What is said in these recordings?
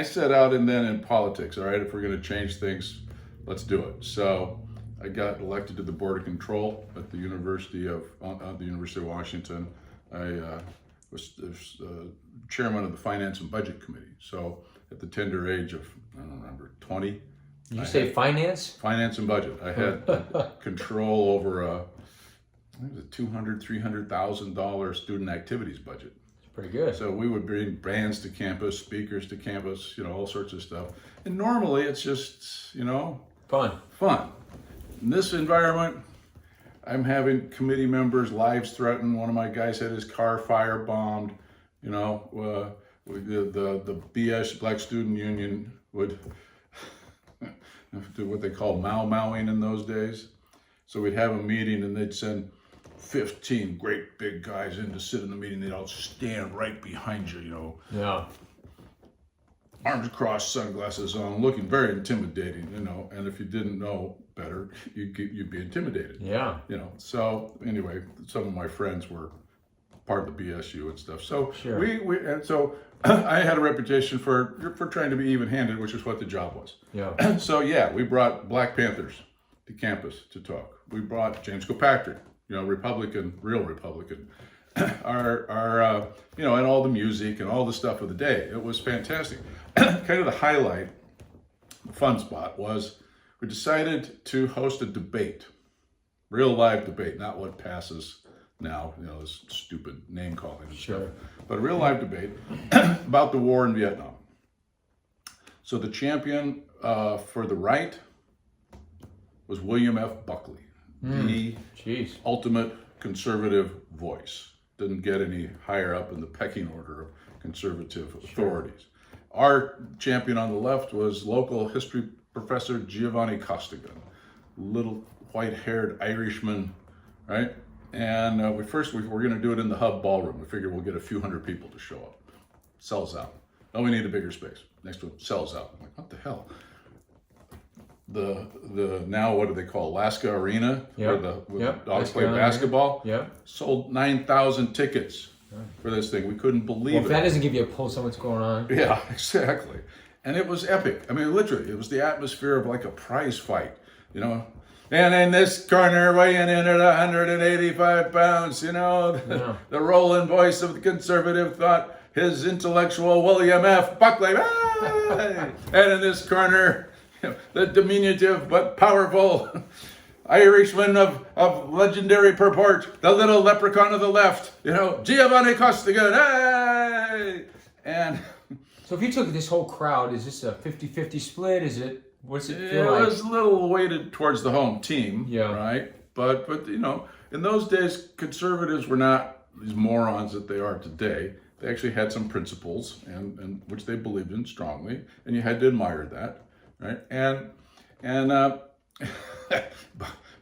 set out and then in politics, all right, if we're going to change things, let's do it. So I got elected to the Board of Control at the University of Washington. I was chairman of the Finance and Budget Committee. So at the tender age of, I don't remember, 20. Did you say finance? Finance and budget. I had control over I think it was a $200,000-$300,000 student activities budget. Pretty good. So we would bring bands to campus, speakers to campus, all sorts of stuff. And normally it's just, Fun. In this environment, I'm having committee members' lives threatened. One of my guys had his car firebombed. The BS Black Student Union would do what they call Mowing in those days. So we'd have a meeting and they'd send 15 great big guys in to sit in the meeting. They'd all stand right behind you, Yeah. arms crossed, sunglasses on, looking very intimidating, and if you didn't know better, you'd be intimidated. Yeah. So anyway, some of my friends were part of the BSU and stuff. So Sure. and so I had a reputation for trying to be even-handed, which is what the job was. Yeah. So yeah, we brought Black Panthers to campus to talk. We brought James Kilpatrick, Republican, real Republican, and all the music and all the stuff of the day. It was fantastic. Kind of the highlight, the fun spot was we decided to host a debate, real live debate, not what passes now, this stupid name calling and Sure. stuff, but a real live debate about the war in Vietnam. So the champion for the right was William F. Buckley, the Jeez. ultimate conservative voice. Didn't get any higher up in the pecking order of conservative authorities. Our champion on the left was local history professor Giovanni Costigan, little white-haired Irishman, right? And we're going to do it in the Hub Ballroom. We figured we'll get a few hundred people to show up. Sells out. Oh, we need a bigger space. Next one sells out. I'm like, what the hell? The now what do they call Alaska Arena, where the dogs play basketball? Yeah. Sold 9,000 tickets for this thing. We couldn't believe Well, if it. that doesn't give you a pulse on what's going on. Yeah, exactly. And it was epic. I mean, literally, it was the atmosphere of like a prize fight, And in this corner, weighing in at 185 pounds, the rolling voice of the conservative thought, his intellectual William F. Buckley. And in this corner, the diminutive but powerful Irishman of legendary purport, the little leprechaun of the left, Giovanni Costigan. Hey! And So if you took this whole crowd, is this a 50-50 split? What's it feel like? It was a little weighted towards the home team, right? But in those days, conservatives were not these morons that they are today. They actually had some principles, and which they believed in strongly, and you had to admire that, right? And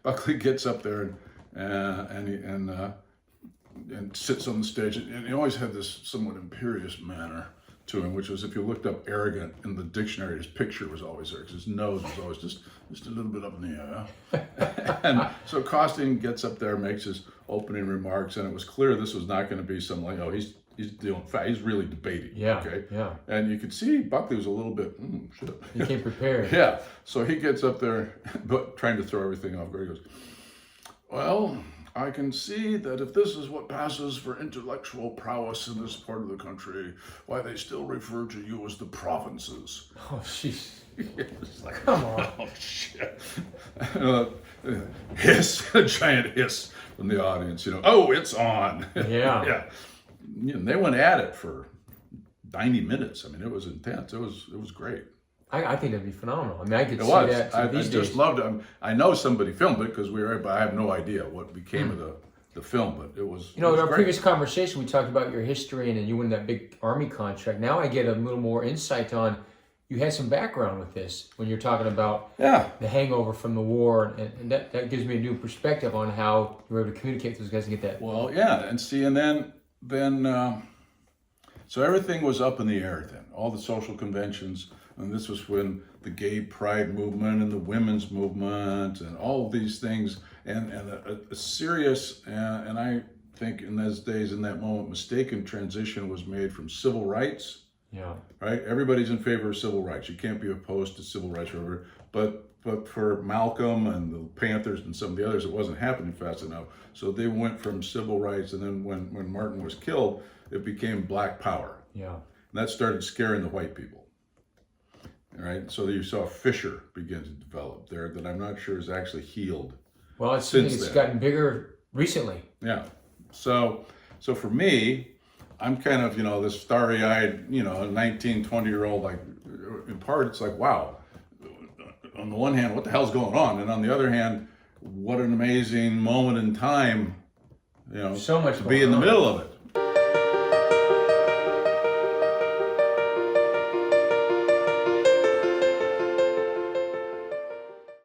Buckley gets up there and sits on the stage, and he always had this somewhat imperious manner to him, which was, if you looked up arrogant in the dictionary, his picture was always there, because his nose was always just a little bit up in the air. And so Costigan gets up there, makes his opening remarks, and it was clear this was not going to be some he's really debating. Yeah. Okay. Yeah. And you could see Buckley was a little bit, shit. You came prepared. Yeah. So he gets up there, but trying to throw everything off. He goes, well, I can see that if this is what passes for intellectual prowess in this part of the country, why they still refer to you as the provinces. Oh, jeez. It's like, Come on. oh, shit. Hiss, a giant hiss from the audience, oh, it's on. Yeah. Yeah. And they went at it for 90 minutes. I mean, it was intense. It was great. I think that'd be phenomenal. I mean, I could It see was. that I these just days. loved it. I know somebody filmed it because we were, but I have no idea what became of the film. But it was. In our previous conversation, we talked about your history and then you win that big Army contract. Now I get a little more insight on you had some background with this when you're talking about the hangover from the war, and that gives me a new perspective on how you were able to communicate with those guys and get that. Well, yeah, and see, and then so everything was up in the air then. All the social conventions, and this was when the gay pride movement and the women's movement and all of these things, and a serious, and I think in those days, in that moment, mistaken transition was made from civil rights Yeah. Right? Everybody's in favor of civil rights. You can't be opposed to civil rights forever. But for Malcolm and the Panthers and some of the others, it wasn't happening fast enough. So they went from civil rights, and then when Martin was killed, it became Black Power. Yeah. And that started scaring the white people. All right? So you saw fissure begin to develop there that I'm not sure is actually healed. Well, it's gotten bigger recently. Yeah. So for me, I'm kind of, this starry-eyed, 19, 20-year-old, like, in part, it's like, wow. On the one hand, what the hell's going on? And on the other hand, what an amazing moment in time, so much to be in the middle of it.